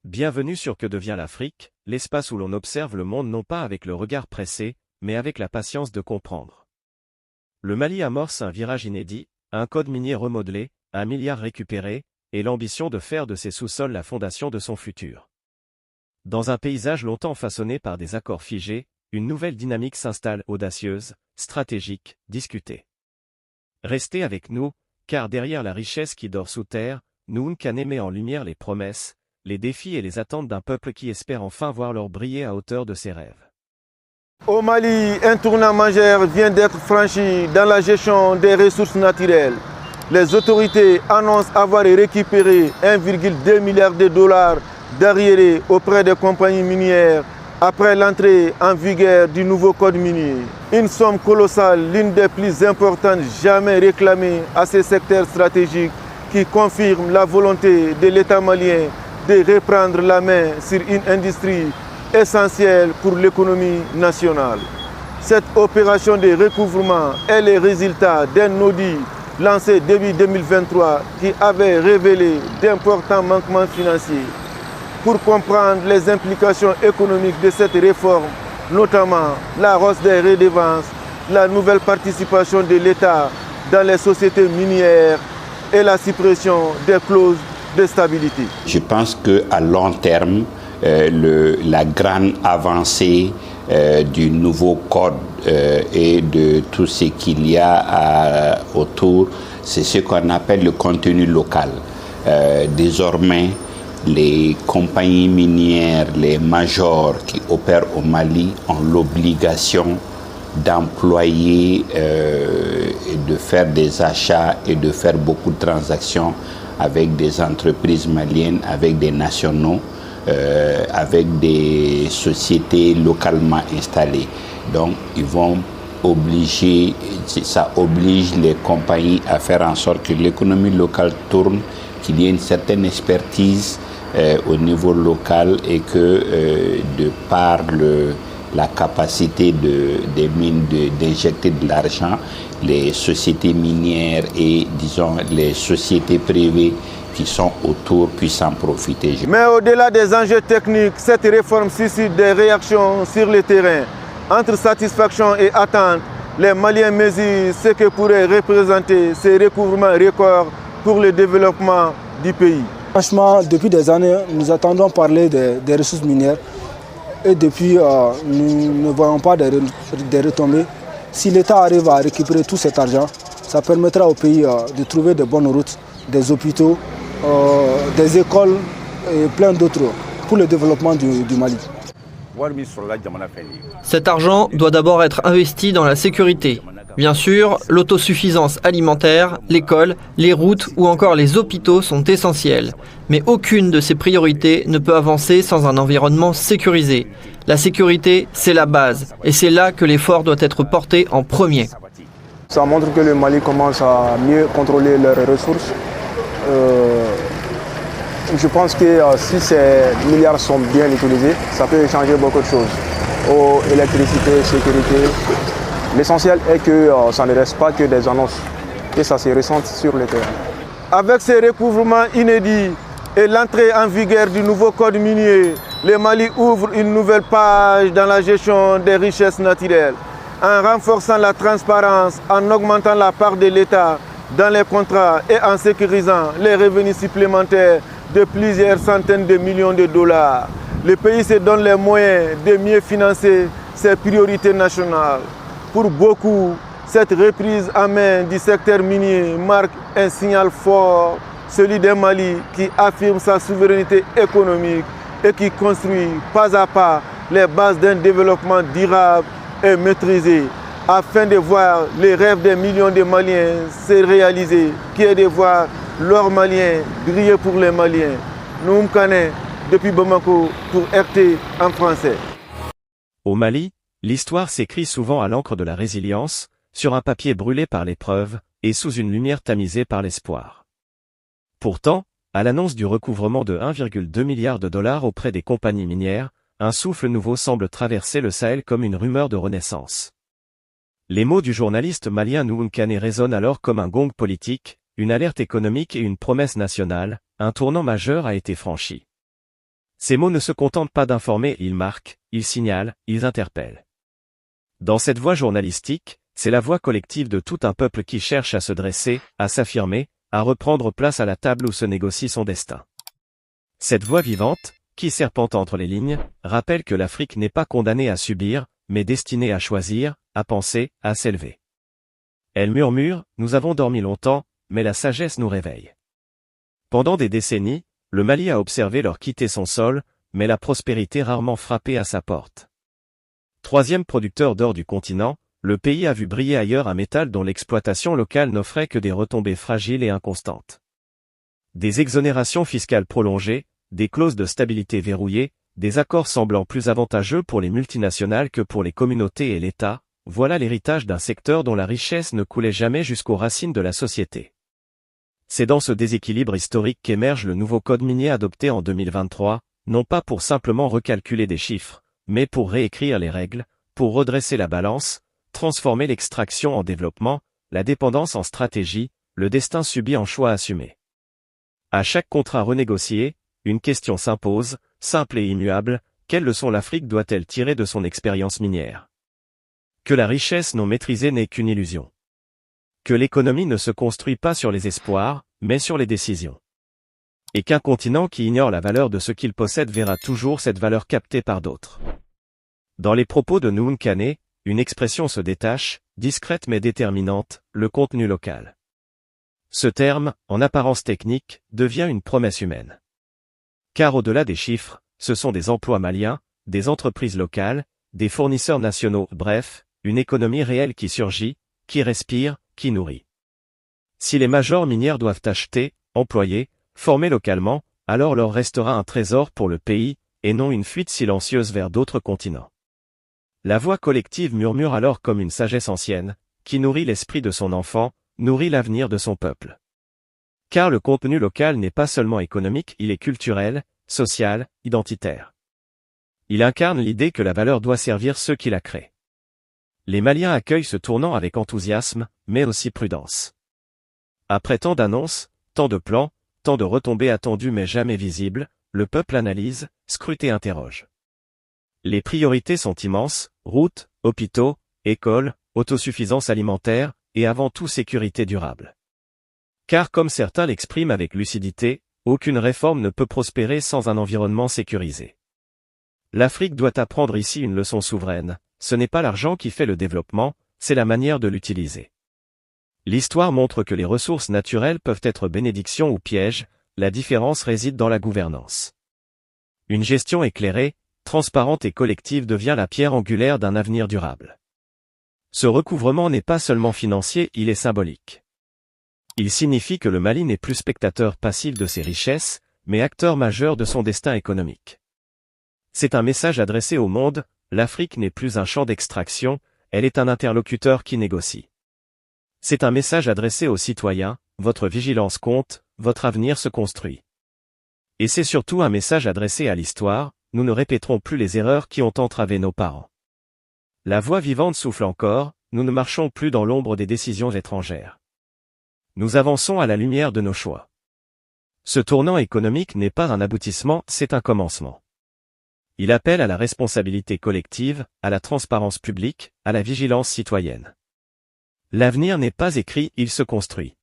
Bienvenue sur Que devient l'Afrique, l'espace où l'on observe le monde non pas avec le regard pressé, mais avec la patience de comprendre. Le Mali amorce un virage inédit, un code minier remodelé, 1 milliard récupéré, et l'ambition de faire de ses sous-sols la fondation de son futur. Dans un paysage longtemps façonné par des accords figés, une nouvelle dynamique s'installe audacieuse, stratégique, discutée. Restez avec nous, car derrière la richesse qui dort sous terre, Nounkane met en lumière les promesses, les défis et les attentes d'un peuple qui espère enfin voir l'or briller à hauteur de ses rêves. Au Mali, un tournant majeur vient d'être franchi dans la gestion des ressources naturelles. Les autorités annoncent avoir récupéré 1,2 milliard de dollars d'arriérés auprès des compagnies minières après l'entrée en vigueur du nouveau code minier. Une somme colossale, l'une des plus importantes jamais réclamées à ces secteurs stratégiques qui confirme la volonté de l'État malien de reprendre la main sur une industrie essentielle pour l'économie nationale. Cette opération de recouvrement est le résultat d'un audit lancé début 2023 qui avait révélé d'importants manquements financiers. Pour comprendre les implications économiques de cette réforme, notamment la hausse des redevances, la nouvelle participation de l'État dans les sociétés minières et la suppression des clauses de stabilité. Je pense qu'à long terme, la grande avancée du nouveau code et de tout ce qu'il y a autour, c'est ce qu'on appelle le contenu local. Désormais, les compagnies minières, les majors qui opèrent au Mali ont l'obligation d'employer et de faire des achats et de faire beaucoup de transactions avec des entreprises maliennes, avec des nationaux, avec des sociétés localement installées. Donc, ça oblige les compagnies à faire en sorte que l'économie locale tourne, qu'il y ait une certaine expertise au niveau local et que de par la capacité des mines d'injecter de l'argent, les sociétés minières et, disons, les sociétés privées qui sont autour puissent en profiter. Mais au-delà des enjeux techniques, cette réforme suscite des réactions sur le terrain. Entre satisfaction et attente, les Maliens mesurent ce que pourrait représenter ces recouvrements records pour le développement du pays. Franchement, depuis des années, nous attendons parler des ressources minières et depuis, nous ne voyons pas des retombées. Si l'État arrive à récupérer tout cet argent, ça permettra au pays de trouver de bonnes routes, des hôpitaux, des écoles et plein d'autres pour le développement du Mali. Cet argent doit d'abord être investi dans la sécurité. Bien sûr, l'autosuffisance alimentaire, l'école, les routes ou encore les hôpitaux sont essentiels. Mais aucune de ces priorités ne peut avancer sans un environnement sécurisé. La sécurité, c'est la base. Et c'est là que l'effort doit être porté en premier. Ça montre que le Mali commence à mieux contrôler leurs ressources. Je pense que si ces milliards sont bien utilisés, ça peut changer beaucoup de choses. Eau, électricité, sécurité. L'essentiel est que ça ne reste pas que des annonces, que ça se ressente sur le terrain. Avec ces recouvrements inédits et l'entrée en vigueur du nouveau code minier, le Mali ouvre une nouvelle page dans la gestion des richesses naturelles. En renforçant la transparence, en augmentant la part de l'État dans les contrats et en sécurisant les revenus supplémentaires de plusieurs centaines de millions de dollars. Le pays se donne les moyens de mieux financer ses priorités nationales. Pour beaucoup, cette reprise en main du secteur minier marque un signal fort, celui d'un Mali qui affirme sa souveraineté économique et qui construit pas à pas les bases d'un développement durable et maîtrisé, afin de voir les rêves des millions de Maliens se réaliser, qui est de voir l'or malien briller pour les Maliens. Nounkane, depuis Bamako, pour RT en français. Au Mali, l'histoire s'écrit souvent à l'encre de la résilience, sur un papier brûlé par l'épreuve, et sous une lumière tamisée par l'espoir. Pourtant, à l'annonce du recouvrement de 1,2 milliard de dollars auprès des compagnies minières, un souffle nouveau semble traverser le Sahel comme une rumeur de renaissance. Les mots du journaliste malien Nounkane résonnent alors comme un gong politique, une alerte économique et une promesse nationale, un tournant majeur a été franchi. Ces mots ne se contentent pas d'informer, ils marquent, ils signalent, ils interpellent. Dans cette voie journalistique, c'est la voix collective de tout un peuple qui cherche à se dresser, à s'affirmer, à reprendre place à la table où se négocie son destin. Cette voix vivante, qui serpente entre les lignes, rappelle que l'Afrique n'est pas condamnée à subir, mais destinée à choisir, à penser, à s'élever. Elle murmure, nous avons dormi longtemps, mais la sagesse nous réveille. Pendant des décennies, le Mali a observé leur quitter son sol, mais la prospérité rarement frappé à sa porte. Troisième producteur d'or du continent, le pays a vu briller ailleurs un métal dont l'exploitation locale n'offrait que des retombées fragiles et inconstantes. Des exonérations fiscales prolongées, des clauses de stabilité verrouillées, des accords semblant plus avantageux pour les multinationales que pour les communautés et l'État, voilà l'héritage d'un secteur dont la richesse ne coulait jamais jusqu'aux racines de la société. C'est dans ce déséquilibre historique qu'émerge le nouveau code minier adopté en 2023, non pas pour simplement recalculer des chiffres, mais pour réécrire les règles, pour redresser la balance, transformer l'extraction en développement, la dépendance en stratégie, le destin subi en choix assumé. À chaque contrat renégocié, une question s'impose, simple et immuable, quelle leçon l'Afrique doit-elle tirer de son expérience minière? Que la richesse non maîtrisée n'est qu'une illusion. Que l'économie ne se construit pas sur les espoirs, mais sur les décisions. Et qu'un continent qui ignore la valeur de ce qu'il possède verra toujours cette valeur captée par d'autres. Dans les propos de Noun Kane, une expression se détache, discrète mais déterminante, le contenu local. Ce terme, en apparence technique, devient une promesse humaine. Car au-delà des chiffres, ce sont des emplois maliens, des entreprises locales, des fournisseurs nationaux, bref, une économie réelle qui surgit, qui respire, qui nourrit. Si les majors minières doivent acheter, employer, former localement, alors leur restera un trésor pour le pays, et non une fuite silencieuse vers d'autres continents. La voix collective murmure alors comme une sagesse ancienne, qui nourrit l'esprit de son enfant, nourrit l'avenir de son peuple. Car le contenu local n'est pas seulement économique, il est culturel, social, identitaire. Il incarne l'idée que la valeur doit servir ceux qui la créent. Les Maliens accueillent ce tournant avec enthousiasme, mais aussi prudence. Après tant d'annonces, tant de plans, tant de retombées attendues mais jamais visibles, le peuple analyse, scrute et interroge. Les priorités sont immenses, routes, hôpitaux, écoles, autosuffisance alimentaire, et avant tout sécurité durable. Car comme certains l'expriment avec lucidité, aucune réforme ne peut prospérer sans un environnement sécurisé. L'Afrique doit apprendre ici une leçon souveraine, ce n'est pas l'argent qui fait le développement, c'est la manière de l'utiliser. L'histoire montre que les ressources naturelles peuvent être bénédictions ou pièges, la différence réside dans la gouvernance. Une gestion éclairée, transparente et collective devient la pierre angulaire d'un avenir durable. Ce recouvrement n'est pas seulement financier, il est symbolique. Il signifie que le Mali n'est plus spectateur passif de ses richesses, mais acteur majeur de son destin économique. C'est un message adressé au monde, l'Afrique n'est plus un champ d'extraction, elle est un interlocuteur qui négocie. C'est un message adressé aux citoyens, votre vigilance compte, votre avenir se construit. Et c'est surtout un message adressé à l'histoire, nous ne répéterons plus les erreurs qui ont entravé nos parents. La voix vivante souffle encore, nous ne marchons plus dans l'ombre des décisions étrangères. Nous avançons à la lumière de nos choix. Ce tournant économique n'est pas un aboutissement, c'est un commencement. Il appelle à la responsabilité collective, à la transparence publique, à la vigilance citoyenne. L'avenir n'est pas écrit, il se construit.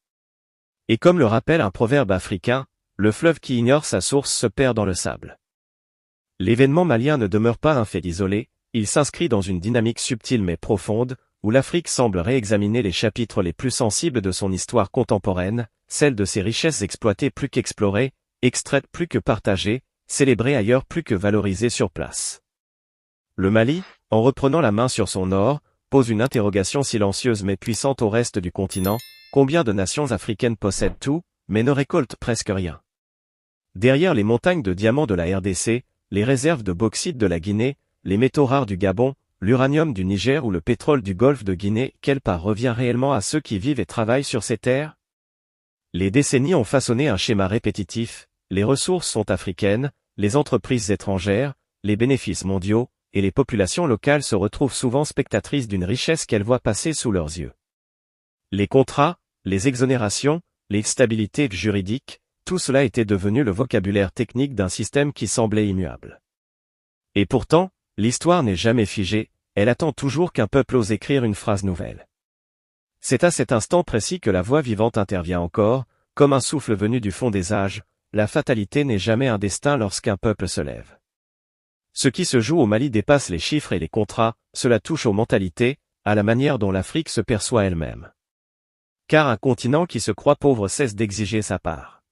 Et comme le rappelle un proverbe africain, le fleuve qui ignore sa source se perd dans le sable. L'événement malien ne demeure pas un fait isolé, il s'inscrit dans une dynamique subtile mais profonde, où l'Afrique semble réexaminer les chapitres les plus sensibles de son histoire contemporaine, celle de ses richesses exploitées plus qu'explorées, extraites plus que partagées, célébrées ailleurs plus que valorisées sur place. Le Mali, en reprenant la main sur son or, pose une interrogation silencieuse mais puissante au reste du continent, combien de nations africaines possèdent tout, mais ne récoltent presque rien? Derrière les montagnes de diamants de la RDC, les réserves de bauxite de la Guinée, les métaux rares du Gabon, l'uranium du Niger ou le pétrole du Golfe de Guinée, quelle part revient réellement à ceux qui vivent et travaillent sur ces terres? Les décennies ont façonné un schéma répétitif, les ressources sont africaines, les entreprises étrangères, les bénéfices mondiaux, et les populations locales se retrouvent souvent spectatrices d'une richesse qu'elles voient passer sous leurs yeux. Les contrats, les exonérations, les stabilités juridiques, tout cela était devenu le vocabulaire technique d'un système qui semblait immuable. Et pourtant, l'histoire n'est jamais figée, elle attend toujours qu'un peuple ose écrire une phrase nouvelle. C'est à cet instant précis que la voix vivante intervient encore, comme un souffle venu du fond des âges, la fatalité n'est jamais un destin lorsqu'un peuple se lève. Ce qui se joue au Mali dépasse les chiffres et les contrats, cela touche aux mentalités, à la manière dont l'Afrique se perçoit elle-même. Car un continent qui se croit pauvre cesse d'exiger sa part.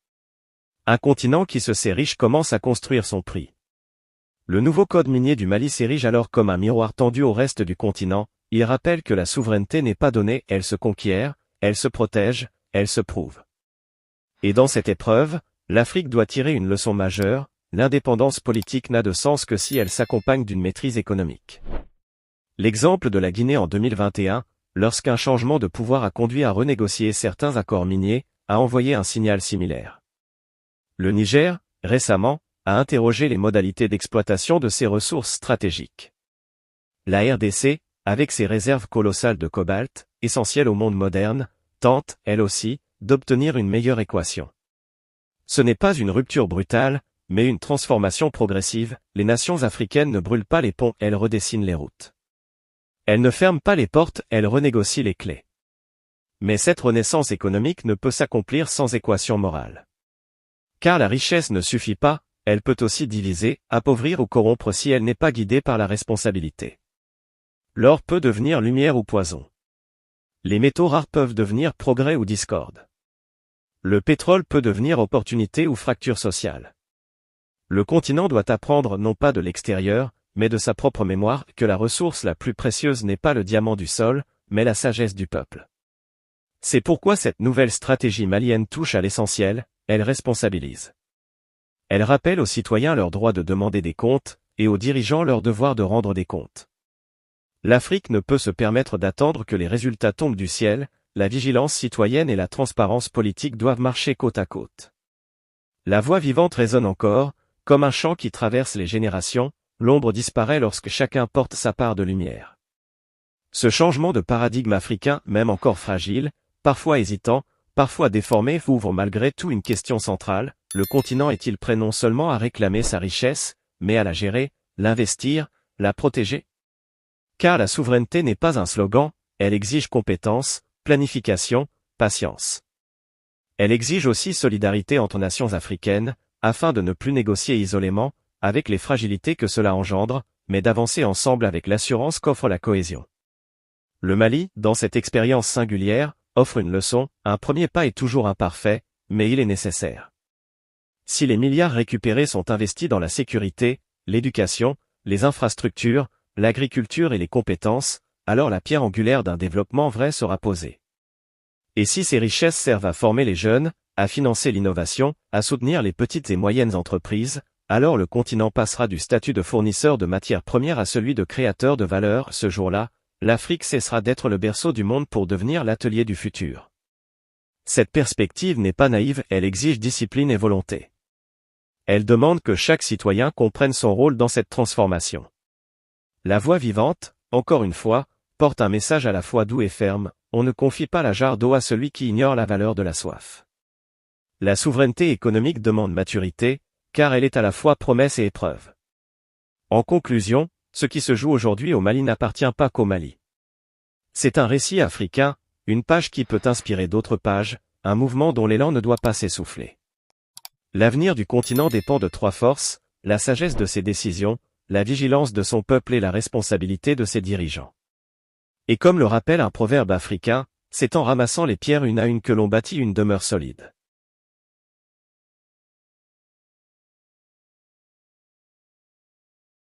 Un continent qui se sait riche commence à construire son prix. Le nouveau code minier du Mali s'érige alors comme un miroir tendu au reste du continent, il rappelle que la souveraineté n'est pas donnée, elle se conquiert, elle se protège, elle se prouve. Et dans cette épreuve, l'Afrique doit tirer une leçon majeure, l'indépendance politique n'a de sens que si elle s'accompagne d'une maîtrise économique. L'exemple de la Guinée en 2021, lorsqu'un changement de pouvoir a conduit à renégocier certains accords miniers, a envoyé un signal similaire. Le Niger, récemment, a interrogé les modalités d'exploitation de ses ressources stratégiques. La RDC, avec ses réserves colossales de cobalt, essentielles au monde moderne, tente, elle aussi, d'obtenir une meilleure équation. Ce n'est pas une rupture brutale, mais une transformation progressive, les nations africaines ne brûlent pas les ponts, elles redessinent les routes. Elles ne ferment pas les portes, elles renégocient les clés. Mais cette renaissance économique ne peut s'accomplir sans équation morale. Car la richesse ne suffit pas, elle peut aussi diviser, appauvrir ou corrompre si elle n'est pas guidée par la responsabilité. L'or peut devenir lumière ou poison. Les métaux rares peuvent devenir progrès ou discorde. Le pétrole peut devenir opportunité ou fracture sociale. Le continent doit apprendre non pas de l'extérieur, mais de sa propre mémoire, que la ressource la plus précieuse n'est pas le diamant du sol, mais la sagesse du peuple. C'est pourquoi cette nouvelle stratégie malienne touche à l'essentiel, elle responsabilise. Elle rappelle aux citoyens leur droit de demander des comptes, et aux dirigeants leur devoir de rendre des comptes. L'Afrique ne peut se permettre d'attendre que les résultats tombent du ciel, la vigilance citoyenne et la transparence politique doivent marcher côte à côte. La voix vivante résonne encore, comme un chant qui traverse les générations, l'ombre disparaît lorsque chacun porte sa part de lumière. Ce changement de paradigme africain, même encore fragile, parfois hésitant, parfois déformé, ouvre malgré tout une question centrale, le continent est-il prêt non seulement à réclamer sa richesse, mais à la gérer, l'investir, la protéger? Car la souveraineté n'est pas un slogan, elle exige compétence, planification, patience. Elle exige aussi solidarité entre nations africaines, afin de ne plus négocier isolément, avec les fragilités que cela engendre, mais d'avancer ensemble avec l'assurance qu'offre la cohésion. Le Mali, dans cette expérience singulière, offre une leçon, un premier pas est toujours imparfait, mais il est nécessaire. Si les milliards récupérés sont investis dans la sécurité, l'éducation, les infrastructures, l'agriculture et les compétences, alors la pierre angulaire d'un développement vrai sera posée. Et si ces richesses servent à former les jeunes, à financer l'innovation, à soutenir les petites et moyennes entreprises, alors le continent passera du statut de fournisseur de matières premières à celui de créateur de valeur. Ce jour-là, l'Afrique cessera d'être le berceau du monde pour devenir l'atelier du futur. Cette perspective n'est pas naïve, elle exige discipline et volonté. Elle demande que chaque citoyen comprenne son rôle dans cette transformation. La voix vivante, encore une fois, porte un message à la fois doux et ferme, on ne confie pas la jarre d'eau à celui qui ignore la valeur de la soif. La souveraineté économique demande maturité, car elle est à la fois promesse et épreuve. En conclusion, ce qui se joue aujourd'hui au Mali n'appartient pas qu'au Mali. C'est un récit africain, une page qui peut inspirer d'autres pages, un mouvement dont l'élan ne doit pas s'essouffler. L'avenir du continent dépend de trois forces, la sagesse de ses décisions, la vigilance de son peuple et la responsabilité de ses dirigeants. Et comme le rappelle un proverbe africain, c'est en ramassant les pierres une à une que l'on bâtit une demeure solide.